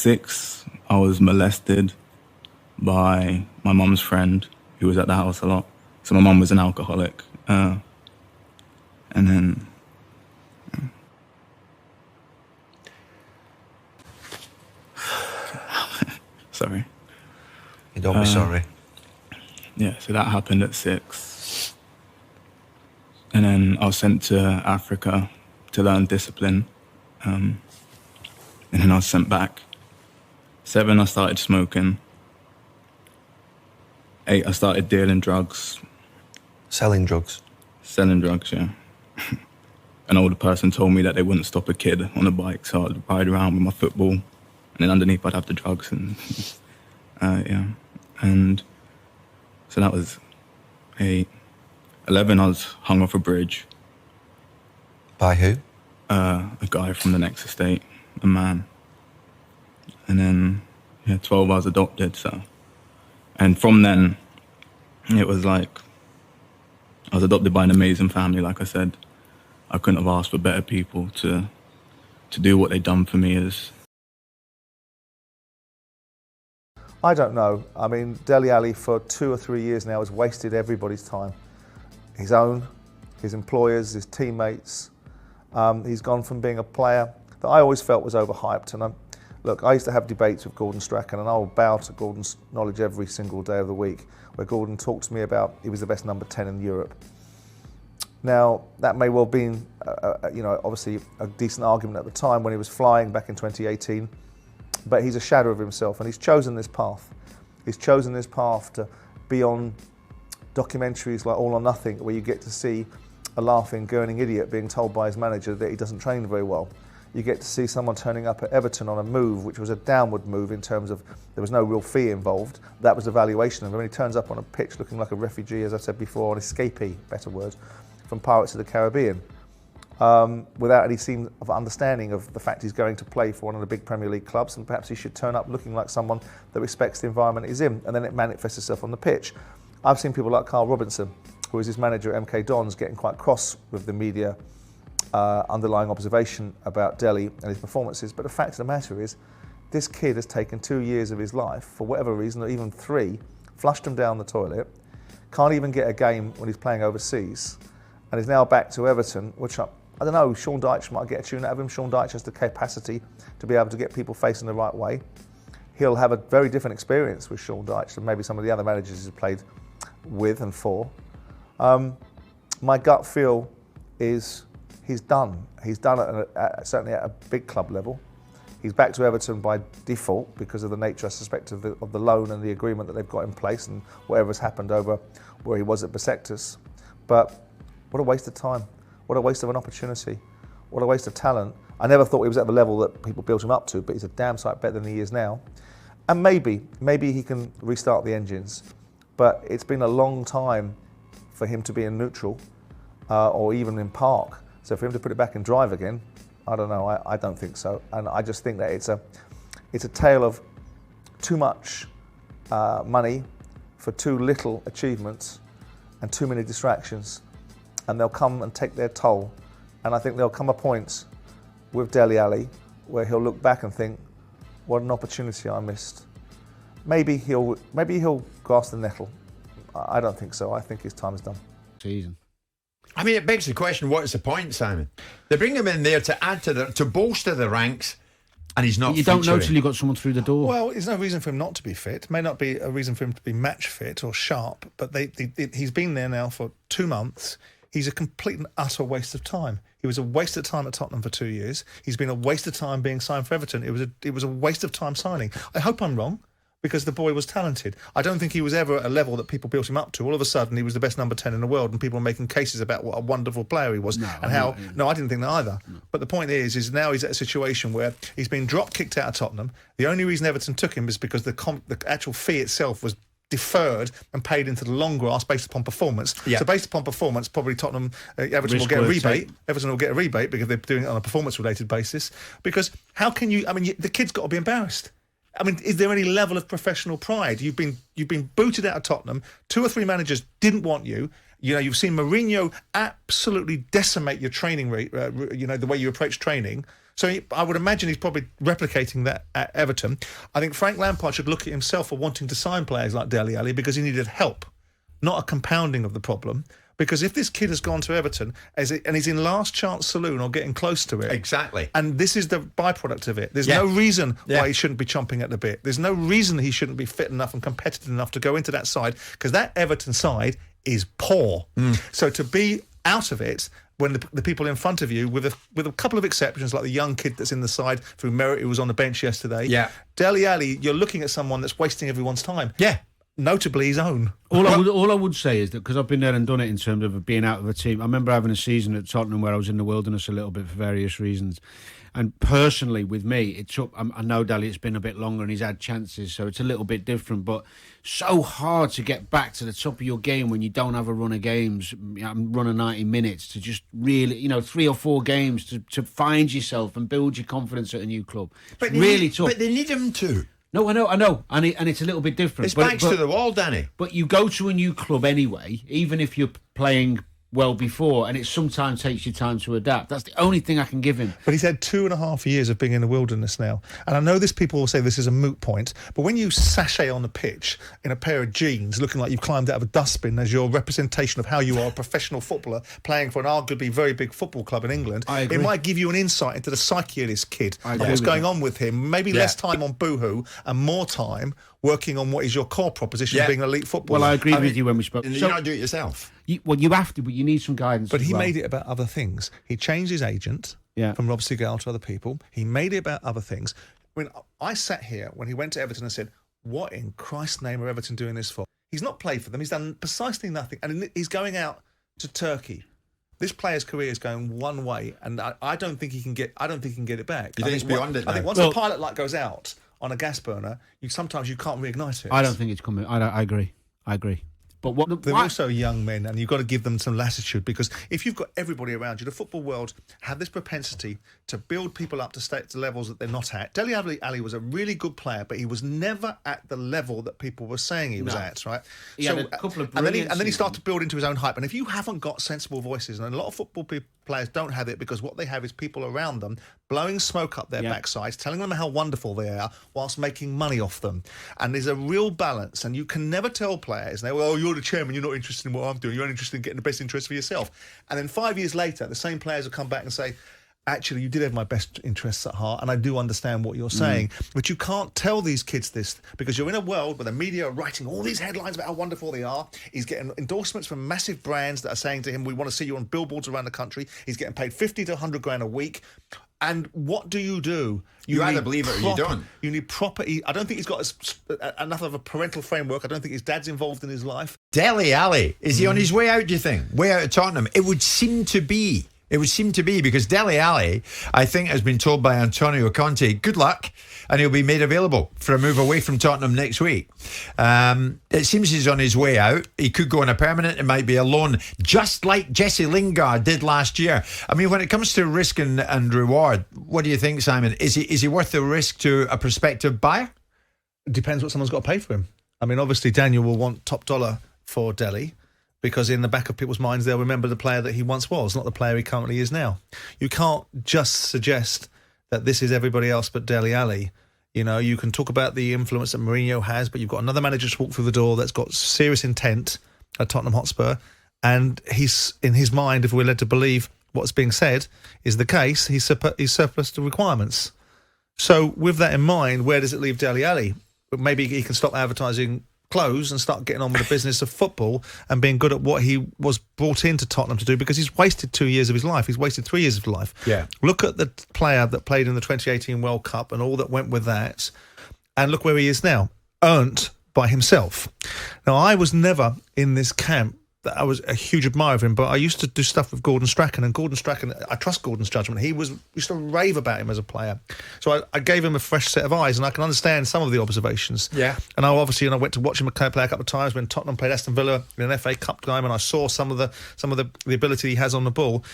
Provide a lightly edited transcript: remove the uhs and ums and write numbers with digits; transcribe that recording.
6, I was molested by my mum's friend who was at the house a lot. So my mum was an alcoholic. And then... Sorry. You don't be sorry. Yeah, so that happened at 6. And then I was sent to Africa to learn discipline. And then I was sent back. 7, I started smoking. 8, I started dealing drugs. Selling drugs? Selling drugs, yeah. An older person told me that they wouldn't stop a kid on a bike, so I'd ride around with my football, and then underneath I'd have the drugs, and yeah. And so that was 8. 11, I was hung off a bridge. By who? A guy from the next estate, a man. And then, yeah, 12, I was adopted, so. And from then, it was like, I was adopted by an amazing family, like I said. I couldn't have asked for better people to do what they'd done for me as. I don't know. I mean, Dele Alli for 2 or 3 years now has wasted everybody's time. His own, his employers, his teammates. He's gone from being a player that I always felt was overhyped. And look, I used to have debates with Gordon Strachan, and I will bow to Gordon's knowledge every single day of the week, where Gordon talked to me about he was the best number 10 in Europe. Now, that may well have been, obviously a decent argument at the time when he was flying back in 2018, but he's a shadow of himself, and he's chosen this path. He's chosen this path to be on documentaries like All or Nothing, where you get to see a laughing, gurning idiot being told by his manager that he doesn't train very well. You get to see someone turning up at Everton on a move, which was a downward move in terms of there was no real fee involved. That was the valuation of him. And he turns up on a pitch looking like a refugee, as I said before, an escapee, better word, from Pirates of the Caribbean, without any seam of understanding of the fact he's going to play for one of the big Premier League clubs, and perhaps he should turn up looking like someone that respects the environment he's in, and then it manifests itself on the pitch. I've seen people like Carl Robinson, who is his manager at MK Dons, getting quite cross with the media underlying observation about Dele and his performances, but the fact of the matter is, this kid has taken 2 years of his life, for whatever reason, or even 3, flushed him down the toilet, can't even get a game when he's playing overseas, and is now back to Everton, which I don't know, Sean Dyche might get a tune out of him. Sean Dyche has the capacity to be able to get people facing the right way. He'll have a very different experience with Sean Dyche than maybe some of the other managers he's played with and for. My gut feel is he's done. He's done it certainly at a big club level. He's back to Everton by default because of the nature, I suspect, of the loan and the agreement that they've got in place and whatever's happened over where he was at Besiktas. But what a waste of time. What a waste of an opportunity. What a waste of talent. I never thought he was at the level that people built him up to, but he's a damn sight better than he is now. And maybe he can restart the engines. But it's been a long time for him to be in neutral or even in park. So for him to put it back in drive again, I don't know, I don't think so. And I just think that it's a tale of too much money for too little achievements and too many distractions. And they'll come and take their toll. And I think there'll come a point with Dele Alli where he'll look back and think, what an opportunity I missed. Maybe he'll grasp the nettle. I don't think so. I think his time is done. Season. I mean, it begs the question, what is the point, Simon? They bring him in there to add to bolster the ranks, and he's not You don't know till you've got someone through the door. Well, there's no reason for him not to be fit. May not be a reason for him to be match fit or sharp, but he's been there now for 2 months. He's a complete and utter waste of time. He was a waste of time at Tottenham for 2 years. He's been a waste of time being signed for Everton. It was a waste of time signing. I hope I'm wrong, because the boy was talented. I don't think he was ever at a level that people built him up to. All of a sudden, he was the best number 10 in the world, and people are making cases about what a wonderful player he was. No, I didn't think that either. No. But the point is now he's at a situation where he's been drop-kicked out of Tottenham. The only reason Everton took him is because the actual fee itself was deferred and paid into the long grass based upon performance. Yeah. So based upon performance, probably Everton will get a rebate. Everton will get a rebate because they're doing it on a performance-related basis. Because how can you... I mean, the kid's got to be embarrassed. I mean, is there any level of professional pride? You've been booted out of Tottenham. 2 or 3 managers didn't want you. You know, you've seen Mourinho absolutely decimate your training rate, the way you approach training. So I would imagine he's probably replicating that at Everton. I think Frank Lampard should look at himself for wanting to sign players like Dele Alli because he needed help, not a compounding of the problem. Because if this kid has gone to Everton and he's in last chance saloon or getting close to it, Exactly. and this is the byproduct of it. There's no reason why he shouldn't be chomping at the bit. There's no reason he shouldn't be fit enough and competitive enough to go into that side, because that Everton side is poor. So to be out of it when the people in front of you, with a couple of exceptions, like the young kid that's in the side through merit who was on the bench yesterday, Dele Alli, you're looking at someone that's wasting everyone's time. Yeah. Notably his own. All I would say is that, because I've been there and done it in terms of being out of a team, I remember having a season at Tottenham where I was in the wilderness a little bit for various reasons. And personally, with me, it took, I know Dele, it's been a bit longer and he's had chances, so it's a little bit different, but so hard to get back to the top of your game when you don't have a run of games, run of 90 minutes, to just really, 3 or 4 games to find yourself and build your confidence at a new club. It's really tough. But they need him to. No, I know, and it's a little bit different. It's backs to the wall, Danny. But you go to a new club anyway, even if you're playing well before, and it sometimes takes you time to adapt. That's the only thing I can give him. But he's had 2.5 years of being in the wilderness now. And I know this people will say this is a moot point, but when you sashay on the pitch in a pair of jeans looking like you've climbed out of a dustbin as your representation of how you are a professional footballer playing for an arguably very big football club in England, it might give you an insight into the psyche of this kid and what's going on with him. Maybe less time on boohoo and more time working on what is your core proposition of being an elite footballer. Well, I agree with you when we spoke. You not do it yourself. You have to, but you need some guidance. But he made it about other things. He changed his agent from Rob Seagal to other people. He made it about other things. I mean, I sat here when he went to Everton and said, what in Christ's name are Everton doing this for? He's not played for them. He's done precisely nothing. And he's going out to Turkey. This player's career is going one way, and I don't think he can get it back. You think it's beyond it now? I think once the pilot light goes out on a gas burner, sometimes you can't reignite it. I don't think it's coming. I agree. But they're also young men, and you've got to give them some latitude, because if you've got everybody around you, the football world have this propensity to build people up to levels that they're not at. Dele Alli was a really good player, but he was never at the level that people were saying he was at, right? He had a couple of and then he started to build into his own hype. And if you haven't got sensible voices, and a lot of football players don't have it, because what they have is people around them blowing smoke up their backsides, telling them how wonderful they are, whilst making money off them. And there's a real balance, and you can never tell players, you're the chairman, you're not interested in what I'm doing, you're only interested in getting the best interest for yourself. And then 5 years later, the same players will come back and say, actually, you did have my best interests at heart, and I do understand what you're saying. But you can't tell these kids this, because you're in a world where the media are writing all these headlines about how wonderful they are. He's getting endorsements from massive brands that are saying to him, we want to see you on billboards around the country. He's getting paid 50 to 100 grand a week. And what do? You either believe it or you don't. You need proper... I don't think he's got enough of a parental framework. I don't think his dad's involved in his life. Dele Alli, is he on his way out, do you think? Way out of Tottenham? It would seem to be, because Dele Alli, I think, has been told by Antonio Conte, good luck, and he'll be made available for a move away from Tottenham next week. It seems he's on his way out. He could go on a permanent. It might be a loan, just like Jesse Lingard did last year. I mean, when it comes to risk and reward, what do you think, Simon? Is he worth the risk to a prospective buyer? It depends what someone's got to pay for him. I mean, obviously, Daniel will want top dollar for Dele, because in the back of people's minds, they'll remember the player that he once was, not the player he currently is now. You can't just suggest that this is everybody else but Dele Alli. You can talk about the influence that Mourinho has, but you've got another manager to walk through the door that's got serious intent at Tottenham Hotspur, and he's, in his mind, if we're led to believe what's being said is the case, he's surplus to requirements. So with that in mind, where does it leave Dele Alli? Maybe he can stop advertising clothes and start getting on with the business of football and being good at what he was brought into Tottenham to do, because he's wasted 2 years of his life. He's wasted 3 years of his life. Yeah. Look at the player that played in the 2018 World Cup and all that went with that, and look where he is now, earned by himself. Now, I was never in this camp that I was a huge admirer of him, but I used to do stuff with Gordon Strachan, and Gordon Strachan, I trust Gordon's judgment. He used to rave about him as a player. So I gave him a fresh set of eyes, and I can understand some of the observations. Yeah. And I went to watch him play a couple of times when Tottenham played Aston Villa in an FA Cup game, and I saw some of the ability he has on the ball.